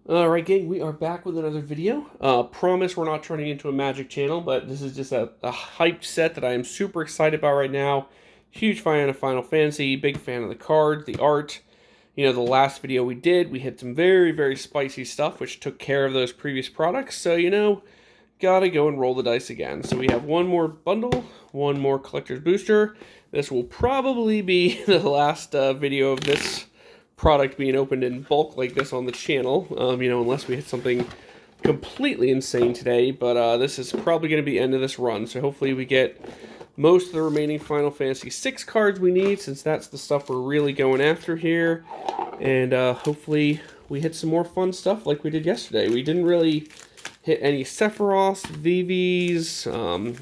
Alright gang, we are back with another video. Promise we're not turning into a Magic channel, but this is just a hyped set that I am super excited about right now. Huge fan of Final Fantasy, big fan of the cards, the art. You know, the last video we did, we had some very, very spicy stuff, which took care of those previous products. So, you know, gotta go and roll the dice again. So we have one more bundle, one more collector's booster. This will probably be the last video of this product being opened in bulk like this on the channel, you know, unless we hit something completely insane today. But this is probably going to be the end of this run, so hopefully we get most of the remaining Final Fantasy VI cards we need, since that's the stuff we're really going after here. And hopefully we hit some more fun stuff like we did yesterday. We didn't really hit any Sephiroths, Vivis,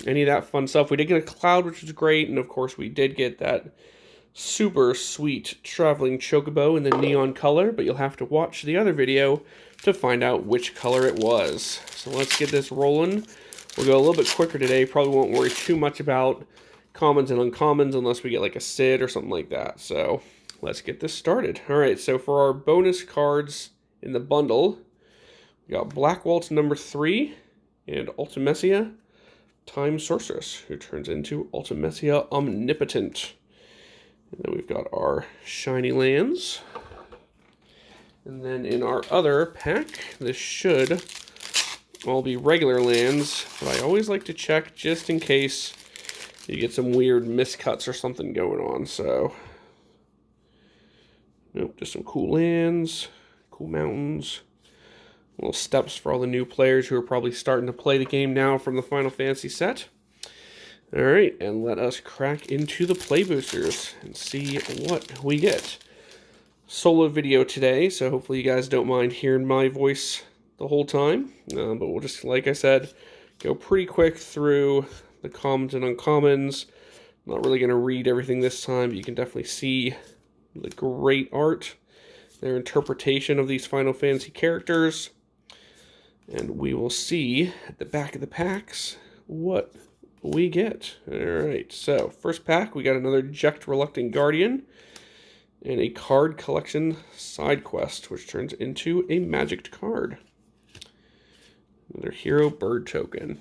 any of that fun stuff. We did get a Cloud, which was great, and of course we did get that super sweet traveling chocobo in the neon color, but you'll have to watch the other video to find out which color it was. So let's get this rolling. We'll go a little bit quicker today. Probably won't worry too much about commons and uncommons unless we get like a Sid or something like that. So let's get this started. Alright, so for our bonus cards in the bundle, we got Black Waltz number 3 and Ultimecia Time Sorceress, who turns into Ultimecia Omnipotent. And then we've got our shiny lands. And then in our other pack, this should all be regular lands, but I always like to check just in case you get some weird miscuts or something going on. So, nope, just some cool lands, cool mountains, little steps for all the new players who are probably starting to play the game now from the Final Fantasy set. Alright, and let us crack into the play boosters and see what we get. Solo video today, so hopefully you guys don't mind hearing my voice the whole time. But we'll just, like I said, go pretty quick through the commons and uncommons. I'm not really going to read everything this time, but you can definitely see the great art, their interpretation of these Final Fantasy characters. And we will see at the back of the packs what we get. Alright, so first pack, we got another Ject Reluctant Guardian and a card collection side quest, which turns into a magic card. Another hero bird token.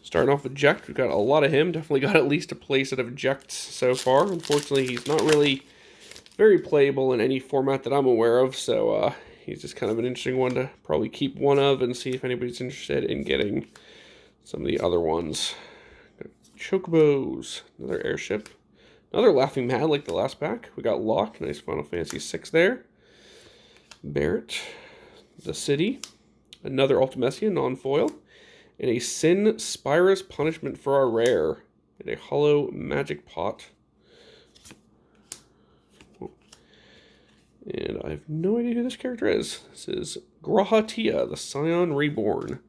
Starting off with Ject, we've got a lot of him. Definitely got at least a playset of Jects so far. Unfortunately, he's not really very playable in any format that I'm aware of, so he's just kind of an interesting one to probably keep one of and see if anybody's interested in getting some of the other ones. Chocobos, another airship, another Laughing Mad like the last pack. We got Locke, nice Final Fantasy VI there. Barrett, the city, another Ultimecia non-foil, and a Sin Spira's Punishment for our rare, and a hollow magic pot. And I have no idea who this character is. This is Grahatia, the Scion Reborn.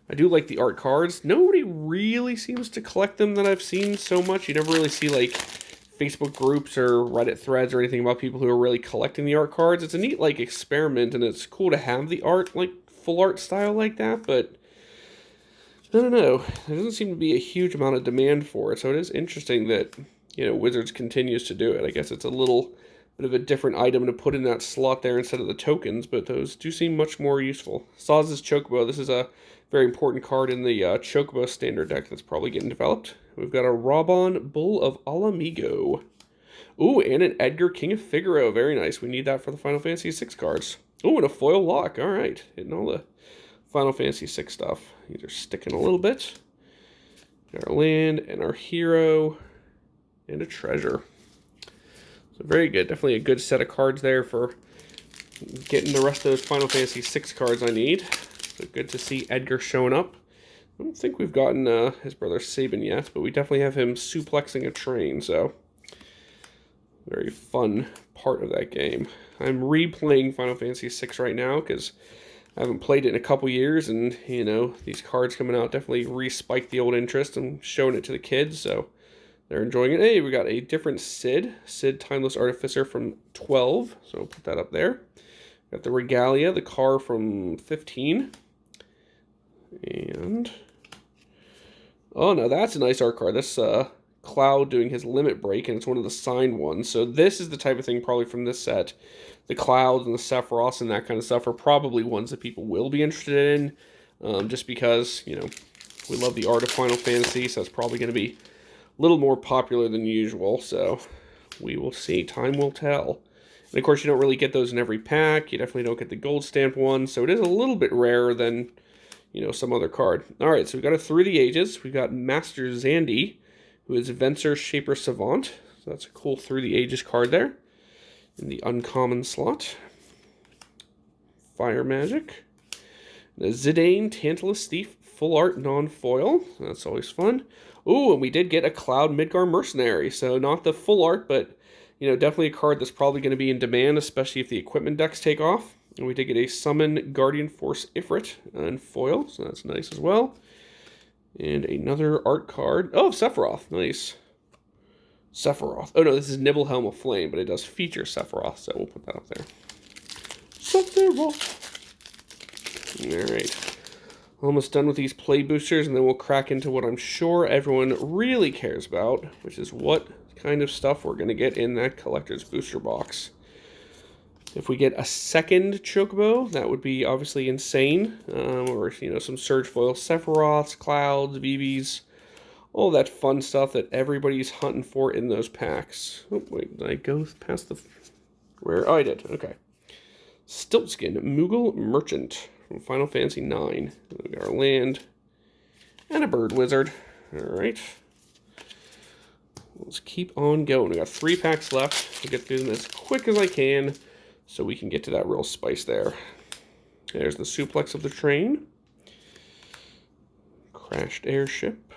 I do like the art cards. Nobody really seems to collect them that I've seen so much. You never really see like Facebook groups or Reddit threads or anything about people who are really collecting the art cards. It's a neat like experiment, and it's cool to have the art like full art style like that, but I don't know. There doesn't seem to be a huge amount of demand for it, so it is interesting that, you know, Wizards continues to do it. I guess it's a little bit of a different item to put in that slot there instead of the tokens, but those do seem much more useful. Saz's Chocobo, this is a very important card in the Chocobo standard deck that's probably getting developed. We've got a Raubon Bull of Alamigo. Ooh, and an Edgar King of Figaro. Very nice. We need that for the Final Fantasy VI cards. Ooh, and a foil lock. All right. Hitting all the Final Fantasy VI stuff. These are sticking a little bit. Got our land and our hero and a treasure. So very good. Definitely a good set of cards there for getting the rest of those Final Fantasy VI cards I need. So good to see Edgar showing up. I don't think we've gotten his brother Sabin yet, but we definitely have him suplexing a train, so very fun part of that game. I'm replaying Final Fantasy VI right now because I haven't played it in a couple years, and, you know, these cards coming out definitely re-spiked the old interest and showing it to the kids, so they're enjoying it. Hey, we got a different Sid Timeless Artificer from 12, so we'll put that up there. Got the Regalia, the car from 15. And oh no, that's a nice art card. This Cloud doing his limit break, and it's one of the signed ones. So this is the type of thing probably from this set the Clouds and the Sephiroths and that kind of stuff are probably ones that people will be interested in, just because, you know, we love the art of Final Fantasy, so it's probably going to be a little more popular than usual, so we will see. Time will tell. And of course, you don't really get those in every pack. You definitely don't get the gold stamp one, so it is a little bit rarer than, you know, some other card. All right, so we got a Through the Ages. We got Master Zandy, who is Venser Shaper Savant. So that's a cool Through the Ages card there. In the uncommon slot. Fire Magic. The Zidane Tantalus Thief Full Art Non-Foil. That's always fun. Ooh, and we did get a Cloud Midgar Mercenary. So not the full art, but, you know, definitely a card that's probably going to be in demand, especially if the equipment decks take off. And we did get a Summon Guardian Force Ifrit and foil, so that's nice as well. And another art card. Oh, Sephiroth. Nice. Sephiroth. Oh, no, this is Nibelhelm of Flame, but it does feature Sephiroth, so we'll put that up there. Sephiroth. All right. Almost done with these play boosters, and then we'll crack into what I'm sure everyone really cares about, which is what kind of stuff we're going to get in that collector's booster box. If we get a second Chocobo, that would be obviously insane. Or, you know, some Surge Foil Sephiroths, Clouds, Vivis, all that fun stuff that everybody's hunting for in those packs. Oh, wait, did I go past the... Where? Oh, I did. Okay. Stiltskin, Moogle Merchant from Final Fantasy IX. We got our land and a Bird Wizard. All right. Let's keep on going. We got 3 packs left. I'll get through them as quick as I can so we can get to that real spice there. There's the Suplex of the Train. Crashed Airship.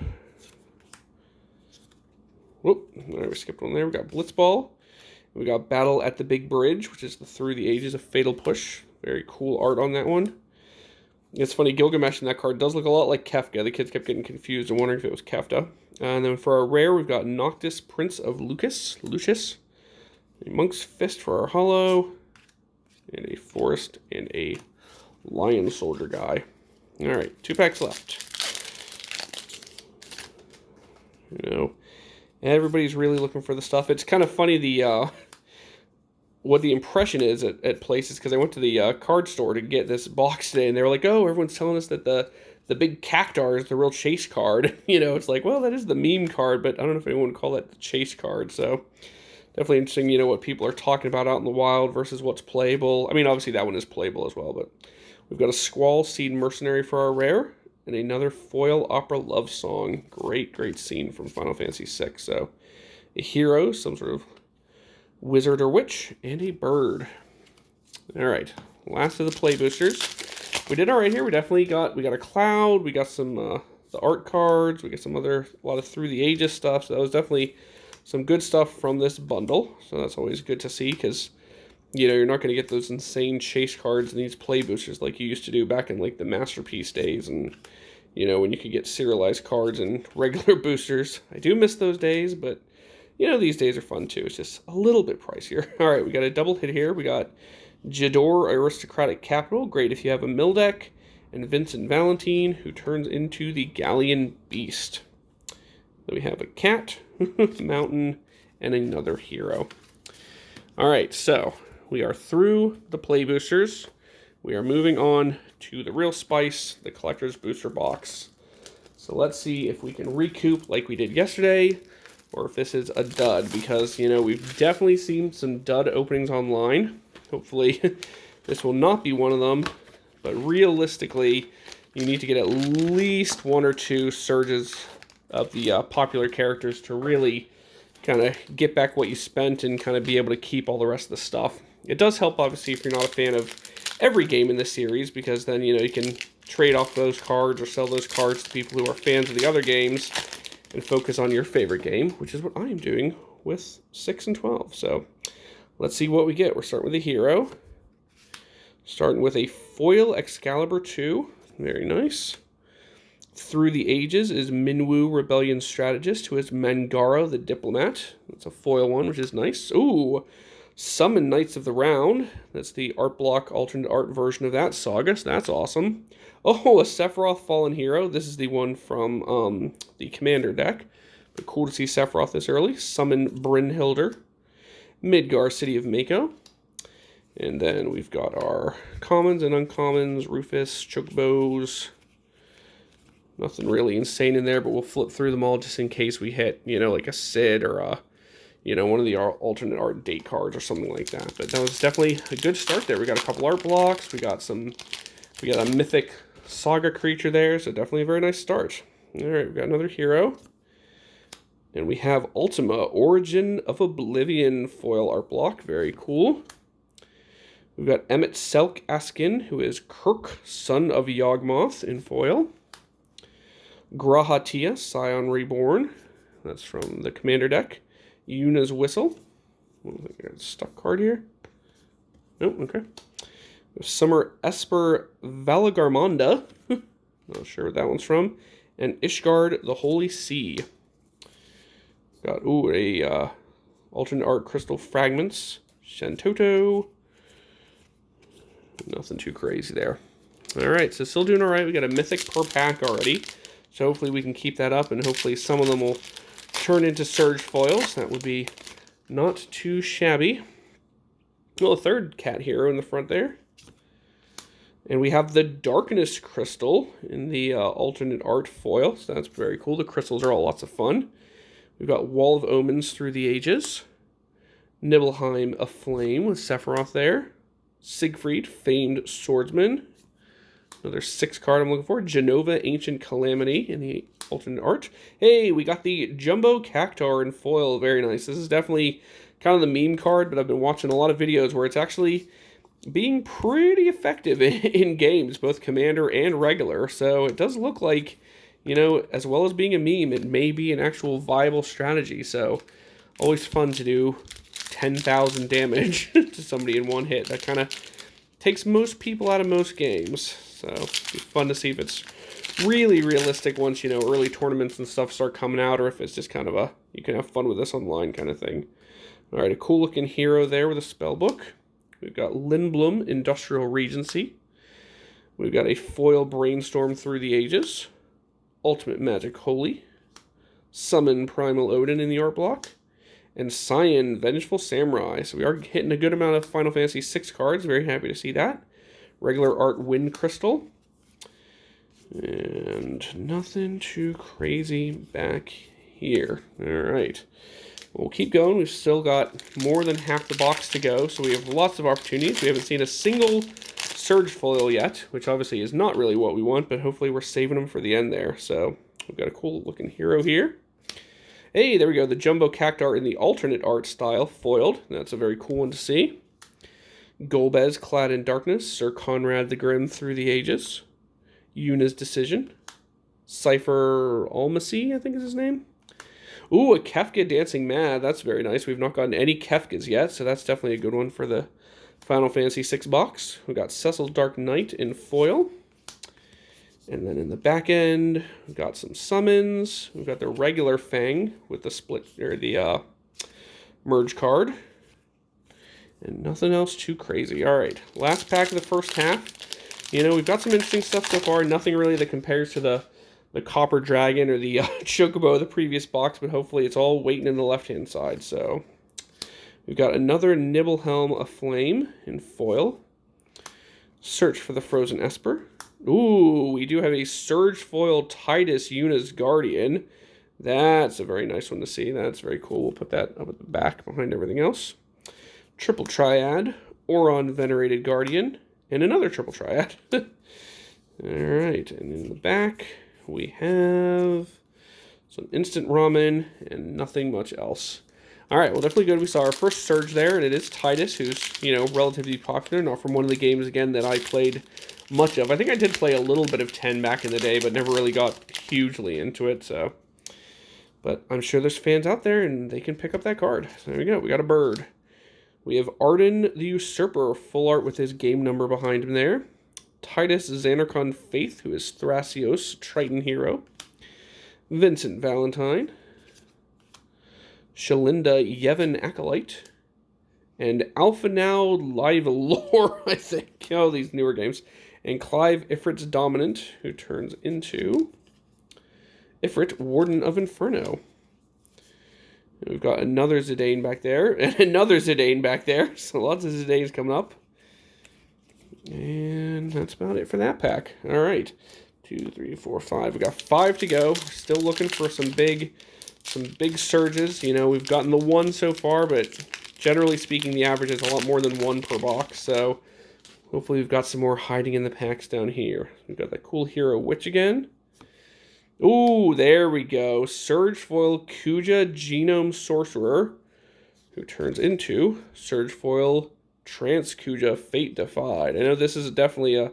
Whoop, we skipped one there. We got Blitzball. We got Battle at the Big Bridge, which is the Through the Ages of Fatal Push. Very cool art on that one. It's funny, Gilgamesh in that card does look a lot like Kefka. The kids kept getting confused and wondering if it was Kefta. And then for our rare, we've got Noctis, Prince of Lucius. A Monk's Fist for our holo. And a Forest and a Lion Soldier guy. Alright, 2 packs left. You know, everybody's really looking for the stuff. It's kind of funny what the impression is at places, because I went to the card store to get this box today, and they were like, oh, everyone's telling us that the big Cactar is the real chase card. You know, it's like, well, that is the meme card, but I don't know if anyone would call that the chase card, so definitely interesting, you know, what people are talking about out in the wild versus what's playable. I mean, obviously that one is playable as well, but we've got a Squall Seed Mercenary for our rare, and another Foil Opera Love Song. Great, great scene from Final Fantasy VI. So, a hero, some sort of wizard or witch, and a bird. Alright, last of the play boosters. We did alright here. We definitely got a Cloud, we got some the art cards, we got some a lot of Through the Ages stuff, so that was definitely some good stuff from this bundle. So that's always good to see, because, you know, you're not going to get those insane chase cards in these play boosters like you used to do back in, like, the Masterpiece days, and, you know, when you could get serialized cards and regular boosters. I do miss those days, but, you know, these days are fun, too. It's just a little bit pricier. All right, we got a double hit here. We got Jador Aristocratic Capital. Great if you have a mill deck. And Vincent Valentine, who turns into the Galleon Beast. Then we have a cat, mountain, and another hero. All right, so we are through the play boosters. We are moving on to the real spice, the collector's booster box. So let's see if we can recoup like we did yesterday, or if this is a dud, because, you know, we've definitely seen some dud openings online. Hopefully this will not be one of them, but realistically, you need to get at least 1 or 2 surges of the popular characters to really kind of get back what you spent and kind of be able to keep all the rest of the stuff. It does help, obviously, if you're not a fan of every game in this series, because then, you know, you can trade off those cards or sell those cards to people who are fans of the other games and focus on your favorite game, which is what I am doing with 6 and 12. So let's see what we get. We're starting with a hero. Starting with a Foil Excalibur 2. Very nice. Through the Ages is Minwu Rebellion Strategist, who is Mangara the Diplomat. That's a foil one, which is nice. Ooh, Summon Knights of the Round. That's the art block alternate art version of that saga, so that's awesome. Oh, a Sephiroth Fallen Hero. This is the one from the Commander deck. But cool to see Sephiroth this early. Summon Brynhilder. Midgar City of Mako. And then we've got our commons and uncommons, Rufus, Chocobos. Nothing really insane in there, but we'll flip through them all just in case we hit, you know, like a Sid or a, you know, one of the alternate art date cards or something like that. But that was definitely a good start there. We got a couple art blocks. We got a mythic saga creature there, so definitely a very nice start. All right, we got another hero. And we have Ultima, Origin of Oblivion foil art block. Very cool. We've got Emmett Selk Askin, who is Kirk, son of Yawgmoth in foil. Grahatia, Scion Reborn. That's from the Commander deck. Yuna's Whistle. I got a stuck card here. Oh, okay. Summer Esper Valagarmonda. Not sure what that one's from. And Ishgard, the Holy Sea. Got, a alternate art Crystal Fragments. Shantoto. Nothing too crazy there. Alright, so still doing alright. We got a mythic per pack already. So hopefully we can keep that up, and hopefully some of them will turn into Surge foils. That would be not too shabby. Well, a third cat hero in the front there. And we have the Darkness Crystal in the alternate art foil. So that's very cool. The crystals are all lots of fun. We've got Wall of Omens through the ages. Nibelheim Aflame with Sephiroth there. Siegfried, Famed Swordsman. Another 6 card I'm looking for. Genova, Ancient Calamity in the alternate art. Hey, we got the Jumbo Cactuar in foil. Very nice. This is definitely kind of the meme card, but I've been watching a lot of videos where it's actually being pretty effective in games, both Commander and regular. So it does look like, you know, as well as being a meme, it may be an actual viable strategy. So always fun to do 10,000 damage to somebody in one hit. That kind of takes most people out of most games. So it'd be fun to see if it's really realistic once, you know, early tournaments and stuff start coming out, or if it's just kind of a, you can have fun with this online kind of thing. All right, a cool looking hero there with a spell book. We've got Lindblom, Industrial Regency. We've got a foil Brainstorm Through the Ages. Ultimate Magic Holy. Summon Primal Odin in the art block. And Cyan, Vengeful Samurai. So we are hitting a good amount of Final Fantasy VI cards. Very happy to see that. Regular art Wind Crystal. And nothing too crazy back here. All right. We'll keep going. We've still got more than half the box to go, so we have lots of opportunities. We haven't seen a single Surge foil yet, which obviously is not really what we want, but hopefully we're saving them for the end there. So we've got a cool looking hero here. Hey, there we go. The Jumbo Cactuar in the alternate art style, foiled. That's a very cool one to see. Golbez, Clad in Darkness. Sir Conrad the Grim, Through the Ages. Yuna's Decision. Cypher Almacy, I think is his name. Ooh, a Kefka Dancing Mad. That's very nice. We've not gotten any Kefkas yet, so that's definitely a good one for the Final Fantasy VI box. We've got Cecil Dark Knight in foil. And then in the back end, we've got some summons. We've got the regular Fang with the split, or the merge card. And nothing else too crazy. All right, last pack of the first half. You know, we've got some interesting stuff so far. Nothing really that compares to the Copper Dragon or the Chocobo of the previous box, but hopefully it's all waiting in the left-hand side. So we've got another Nibelhelm Aflame in foil. Search for the Frozen Esper. Ooh, we do have a Surge foil Titus Yuna's Guardian. That's a very nice one to see. That's very cool. We'll put that up at the back behind everything else. Triple Triad, Oron Venerated Guardian, and another Triple Triad. All right, and in the back we have some instant ramen and nothing much else. All right, well, definitely good. We saw our first Surge there, and it is Titus, who's, you know, relatively popular, not from one of the games, again, that I played much of. I think I did play a little bit of 10 back in the day, but never really got hugely into it, so. But I'm sure there's fans out there, and they can pick up that card. So there we go. We got a bird. We have Arden the Usurper, full art with his game number behind him there. Titus Xanarkon Faith, who is Thrasios, Triton hero. Vincent Valentine. Shalinda Yevon Acolyte. And Alpha Now Live Lore, I think. Oh, these newer games. And Clive Ifrit's Dominant, who turns into Ifrit, Warden of Inferno. And we've got another Zidane back there, and another Zidane back there. So lots of Zidanes coming up. And that's about it for that pack. All right. 2, 3, 4, 5. We got 5 to go. Still looking for some big surges. You know, we've gotten the 1 so far, but generally speaking, the average is a lot more than 1 per box. So hopefully we've got some more hiding in the packs down here. We've got that cool Hero Witch again. Ooh, there we go. Surge Foil Kuja Genome Sorcerer, who turns into Surge Foil Trance Kuja Fate Defied. I know this is definitely a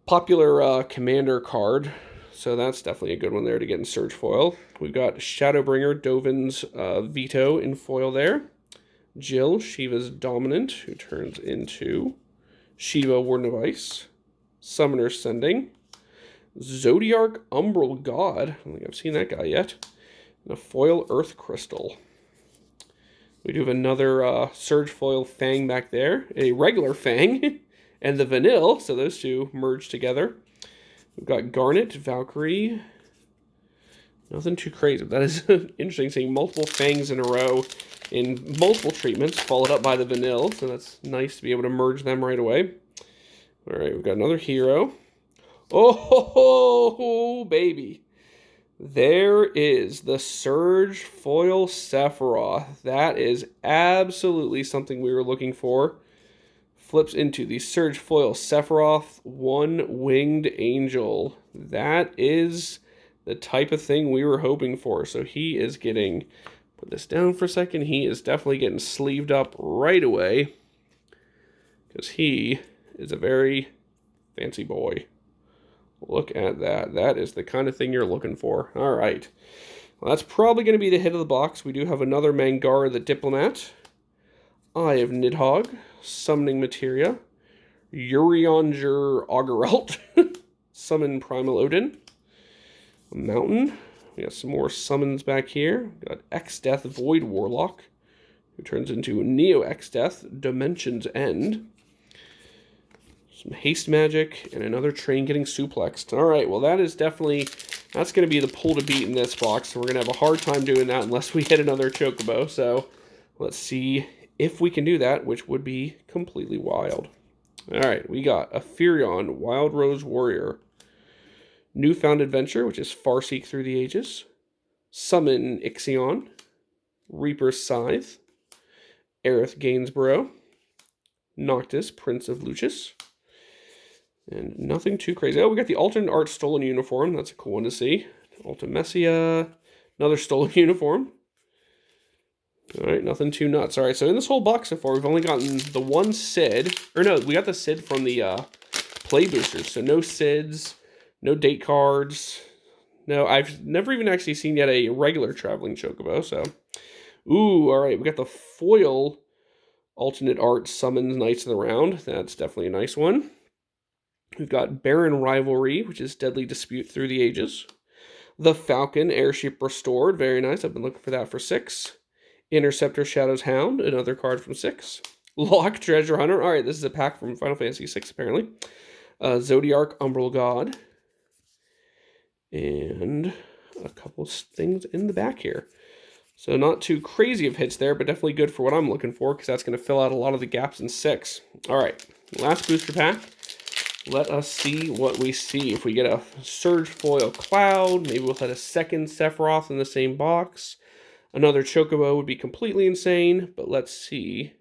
popular commander card, so that's definitely a good one there to get in Surge Foil. We've got Shadowbringer Dovin's Veto in foil there. Jill, Shiva's Dominant, who turns into Shiva Warden of Ice. Summoner Sending. Zodiarch Umbral God. I don't think I've seen that guy yet. And a foil Earth Crystal. We do have another Surge Foil Fang back there. A regular Fang and the Vanille. So those two merge together. We've got Garnet, Valkyrie. Nothing too crazy. That is interesting, seeing multiple Fangs in a row in multiple treatments, followed up by the Vanille. So that's nice to be able to merge them right away. All right, we've got another hero. Oh, ho, ho, baby. There is the Surge Foil Sephiroth. That is absolutely something we were looking for. Flips into the Surge Foil Sephiroth One-Winged Angel. That is the type of thing we were hoping for. So he is getting, put this down for a second, he is definitely getting sleeved up right away. Because he is a very fancy boy. Look at that. That is the kind of thing you're looking for. All right. Well, that's probably going to be the hit of the box. We do have another Mangara the Diplomat. Eye of Nidhogg. Summoning Materia. Urianger Augerelt. Summon Primal Odin. A Mountain. We got some more summons back here. We got X-Death Void Warlock, who turns into Neo X-Death Dimension's End. Some haste magic, and another train getting suplexed. All right, well, that is definitely, that's going to be the pull to beat in this box. So we're going to have a hard time doing that unless we hit another Chocobo. So let's see if we can do that, which would be completely wild. All right, we got a Furion, Wild Rose Warrior. Newfound Adventure, which is Farseek Through the Ages. Summon Ixion. Reaper's Scythe. Aerith Gainsborough. Noctis, Prince of Lucius. And nothing too crazy. Oh, we got the alternate art stolen uniform. That's a cool one to see. Ultimecia. Another stolen uniform. All right, nothing too nuts. All right, so in this whole box so far, we've only gotten the one Sid. Or no, we got the Sid from the play boosters. So no Sids, no date cards. No, I've never even actually seen yet a regular traveling Chocobo. So, ooh, all right, we got the foil alternate art summons Knights of the Round. That's definitely a nice one. We've got Baron Rivalry, which is Deadly Dispute Through the Ages. The Falcon, Airship Restored. Very nice. I've been looking for that for 6. Interceptor Shadow's Hound, another card from 6. Lock Treasure Hunter. All right, this is a pack from Final Fantasy VI, apparently. Zodiarch Umbral God. And a couple things in the back here. So not too crazy of hits there, but definitely good for what I'm looking for, because that's going to fill out a lot of the gaps in 6. All right, last booster pack. Let us see what we see. If we get a Surge Foil Cloud, maybe we'll hit a second Sephiroth in the same box. Another Chocobo would be completely insane, but let's see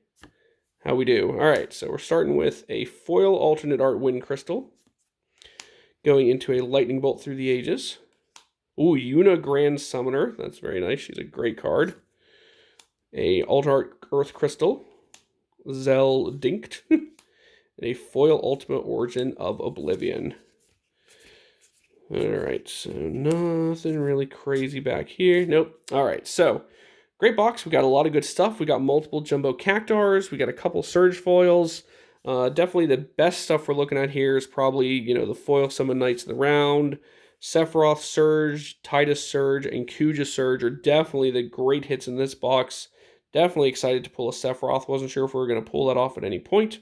how we do. All right, so we're starting with a foil alternate art Wind Crystal. Going into a Lightning Bolt Through the Ages. Ooh, Yuna Grand Summoner. That's very nice. She's a great card. A Alter Art Earth Crystal. Zell Dinkt. And a foil Ultimate Origin of Oblivion. Alright, so nothing really crazy back here. Nope. Alright, so great box. We got a lot of good stuff. We got multiple Jumbo Cactars. We got a couple Surge Foils. Definitely the best stuff we're looking at here is probably, you know, the foil Summon Knights of the Round. Sephiroth Surge, Titus Surge, and Kuja Surge are definitely the great hits in this box. Definitely excited to pull a Sephiroth. Wasn't sure if we were going to pull that off at any point.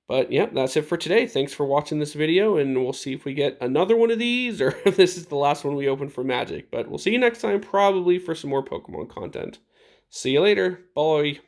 But yeah, that's it for today. Thanks for watching this video, and we'll see if we get another one of these, or if this is the last one we open for Magic. But we'll see you next time, probably for some more Pokemon content. See you later. Bye.